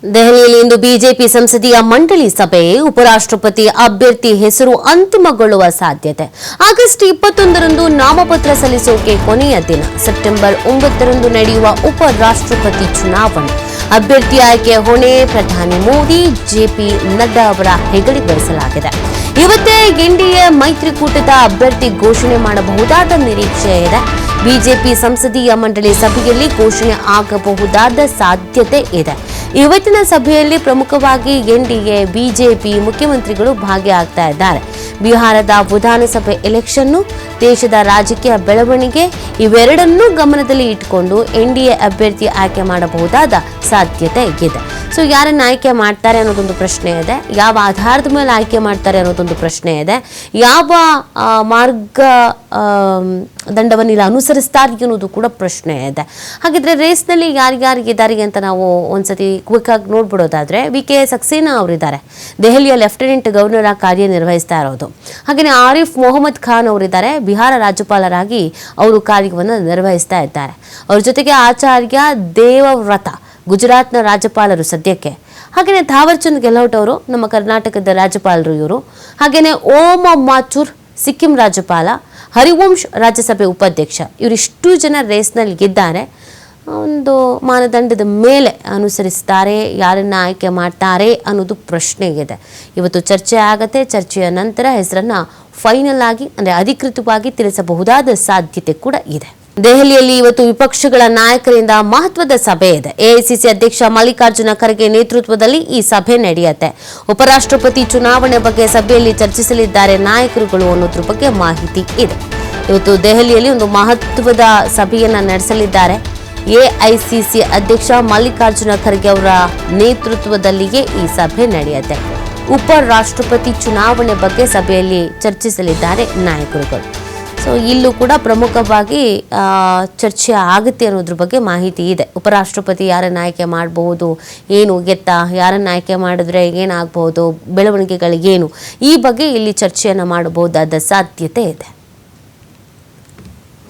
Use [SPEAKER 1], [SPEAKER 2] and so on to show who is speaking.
[SPEAKER 1] ದೆಹಲಿಯಲ್ಲಿ ಇಂದು ಬಿಜೆಪಿ ಸಂಸದೀಯ ಮಂಡಳಿ ಸಭೆ. ಉಪರಾಷ್ಟ್ರಪತಿ ಅಭ್ಯರ್ಥಿ ಹೆಸರು ಅಂತಿಮಗೊಳ್ಳುವ ಸಾಧ್ಯತೆ. ಆಗಸ್ಟ್ 21ರಂದು ನಾಮಪತ್ರ ಸಲ್ಲಿಸೋಕೆ ಕೊನೆಯ ದಿನ. ಸೆಪ್ಟೆಂಬರ್ 9ರಂದು ನಡೆಯುವ ಉಪರಾಷ್ಟ್ರಪತಿ ಚುನಾವಣೆ. ಅಭ್ಯರ್ಥಿ ಆಯ್ಕೆ ಹೊಣೆ ಪ್ರಧಾನಿ ಮೋದಿ, ಜೆಪಿ ನಡ್ಡಾ ಅವರ ಹೆಗಲಿಗೇರಿಸಲಾಗಿದೆ. ಇವತ್ತೇ ಎನ್ಡಿಎ ಮೈತ್ರಿಕೂಟದ ಅಭ್ಯರ್ಥಿ ಘೋಷಣೆ ಮಾಡಬಹುದಾದ ನಿರೀಕ್ಷೆ ಇದೆ. ಬಿಜೆಪಿ ಸಂಸದೀಯ ಮಂಡಳಿ ಸಭೆಯಲ್ಲಿ ಘೋಷಣೆ ಆಗಬಹುದಾದ ಸಾಧ್ಯತೆ ಇದೆ. ಇವತ್ತಿನ ಸಭೆಯಲ್ಲಿ ಪ್ರಮುಖವಾಗಿ ಎನ್ಡಿಎ, ಬಿಜೆಪಿ ಮುಖ್ಯಮಂತ್ರಿಗಳು ಭಾಗಿಯಾಗ್ತಾ ಇದ್ದಾರೆ. ಬಿಹಾರದ ವಿಧಾನಸಭೆ ಎಲೆಕ್ಷನ್ನು, ದೇಶದ ರಾಜಕೀಯ ಬೆಳವಣಿಗೆ ಇವೆರಡನ್ನೂ ಗಮನದಲ್ಲಿ ಇಟ್ಟುಕೊಂಡು ಎನ್ಡಿಎ ಅಭ್ಯರ್ಥಿ ಆಯ್ಕೆ ಮಾಡಬಹುದಾದ ಸಾಧ್ಯತೆ ಇದೆ. ಸೊ ಯಾರನ್ನು ಆಯ್ಕೆ ಮಾಡ್ತಾರೆ ಅನ್ನೋದೊಂದು ಪ್ರಶ್ನೆ ಇದೆ. ಯಾವ ಆಧಾರದ ಮೇಲೆ ಆಯ್ಕೆ ಮಾಡ್ತಾರೆ ಅನ್ನೋದೊಂದು ಪ್ರಶ್ನೆ ಇದೆ. ಯಾವ ಮಾರ್ಗ ದಂಡವನ್ನು ಇಲ್ಲಿ ಅನುಸರಿಸ್ತಾರೆ ಅನ್ನೋದು ಕೂಡ ಪ್ರಶ್ನೆ ಇದೆ. ಹಾಗಿದ್ರೆ ರೇಸ್ನಲ್ಲಿ ಯಾರಿದ್ದಾರೆ ಅಂತ ನಾವು ಒಂದ್ಸತಿ ಕ್ವಿಕ್ ಆಗಿ ನೋಡ್ಬಿಡೋದಾದ್ರೆ, ವಿ.ಕೆ. ಸಕ್ಸೇನಾ ಅವರಿದ್ದಾರೆ, ದೆಹಲಿಯ ಲೆಫ್ಟಿನೆಂಟ್ ಗವರ್ನರ್ ಆಗಿ ಕಾರ್ಯನಿರ್ವಹಿಸ್ತಾ ಇರೋದು. ಹಾಗೆಯೇ ಆರಿಫ್ ಮೊಹಮ್ಮದ್ ಖಾನ್ ಅವರಿದ್ದಾರೆ, ಬಿಹಾರ ರಾಜ್ಯಪಾಲರಾಗಿ ಅವರು ಕಾರ್ಯವನ್ನು ನಿರ್ವಹಿಸ್ತಾ ಇದ್ದಾರೆ. ಅವ್ರ ಜೊತೆಗೆ ಆಚಾರ್ಯ ದೇವವ್ರತ ಗುಜರಾತ್ನ ರಾಜ್ಯಪಾಲರು ಸದ್ಯಕ್ಕೆ. ಹಾಗೆಯೇ ಥಾವರ್ಚಂದ್ ಗೆಹ್ಲೋಟ್ ಅವರು ನಮ್ಮ ಕರ್ನಾಟಕದ ರಾಜ್ಯಪಾಲರು ಇವರು. ಹಾಗೆಯೇ ಓಂ ಮಾಥುರ್ ಸಿಕ್ಕಿಂ ರಾಜ್ಯಪಾಲ, ಹರಿವಂಶ್ ರಾಜ್ಯಸಭೆ ಉಪಾಧ್ಯಕ್ಷ. ಇವರಿಷ್ಟು ಜನ ರೇಸ್ನಲ್ಲಿ ಗೆದ್ದಾರೆ. ಒಂದು ಮಾನದಂಡದ ಮೇಲೆ ಅನುಸರಿಸ್ತಾರೆ, ಯಾರನ್ನ ಆಯ್ಕೆ ಮಾಡ್ತಾರೆ ಅನ್ನೋದು ಪ್ರಶ್ನೆ ಇದೆ. ಇವತ್ತು ಚರ್ಚೆ ಆಗತ್ತೆ. ಚರ್ಚೆಯ ನಂತರ ಹೆಸರನ್ನ ಫೈನಲ್ ಆಗಿ ಅಂದರೆ ಅಧಿಕೃತವಾಗಿ ತಿಳಿಸಬಹುದಾದ ಸಾಧ್ಯತೆ ಕೂಡ ಇದೆ. ದೆಹಲಿಯಲ್ಲಿ ಇವತ್ತು ವಿಪಕ್ಷಗಳ ನಾಯಕರಿಂದ ಮಹತ್ವದ ಸಭೆ ಇದೆ. ಎಐಸಿಸಿ ಅಧ್ಯಕ್ಷ ಮಲ್ಲಿಕಾರ್ಜುನ ಖರ್ಗೆ ನೇತೃತ್ವದಲ್ಲಿ ಈ ಸಭೆ ನಡೆಯುತ್ತೆ. ಉಪರಾಷ್ಟ್ರಪತಿ ಚುನಾವಣೆ ಬಗ್ಗೆ ಸಭೆಯಲ್ಲಿ ಚರ್ಚಿಸಲಿದ್ದಾರೆ ನಾಯಕರುಗಳು ಅನ್ನೋದ್ರ ಬಗ್ಗೆ ಮಾಹಿತಿ ಇದೆ. ಇವತ್ತು ದೆಹಲಿಯಲ್ಲಿ ಒಂದು ಮಹತ್ವದ ಸಭೆಯನ್ನ ನಡೆಸಲಿದ್ದಾರೆ. ಎಐಸಿಸಿ ಅಧ್ಯಕ್ಷ ಮಲ್ಲಿಕಾರ್ಜುನ ಖರ್ಗೆ ಅವರ ನೇತೃತ್ವದಲ್ಲಿಯೇ ಈ ಸಭೆ ನಡೆಯುತ್ತೆ. ಉಪರಾಷ್ಟ್ರಪತಿ ಚುನಾವಣೆ ಬಗ್ಗೆ ಸಭೆಯಲ್ಲಿ ಚರ್ಚಿಸಲಿದ್ದಾರೆ ನಾಯಕರುಗಳು. ಸೊ ಇಲ್ಲೂ ಕೂಡ ಪ್ರಮುಖವಾಗಿ ಚರ್ಚೆ ಆಗುತ್ತೆ ಅನ್ನೋದ್ರ ಬಗ್ಗೆ ಮಾಹಿತಿ ಇದೆ. ಉಪರಾಷ್ಟ್ರಪತಿ ಯಾರನ್ನು ಆಯ್ಕೆ ಮಾಡಬಹುದು, ಏನು ಗೆತ್ತ, ಯಾರನ್ನು ಆಯ್ಕೆ ಮಾಡಿದ್ರೆ ಏನಾಗಬಹುದು, ಬೆಳವಣಿಗೆಗಳು ಏನು, ಈ ಬಗ್ಗೆ ಇಲ್ಲಿ ಚರ್ಚೆಯನ್ನು ಮಾಡಬಹುದಾದ ಸಾಧ್ಯತೆ ಇದೆ.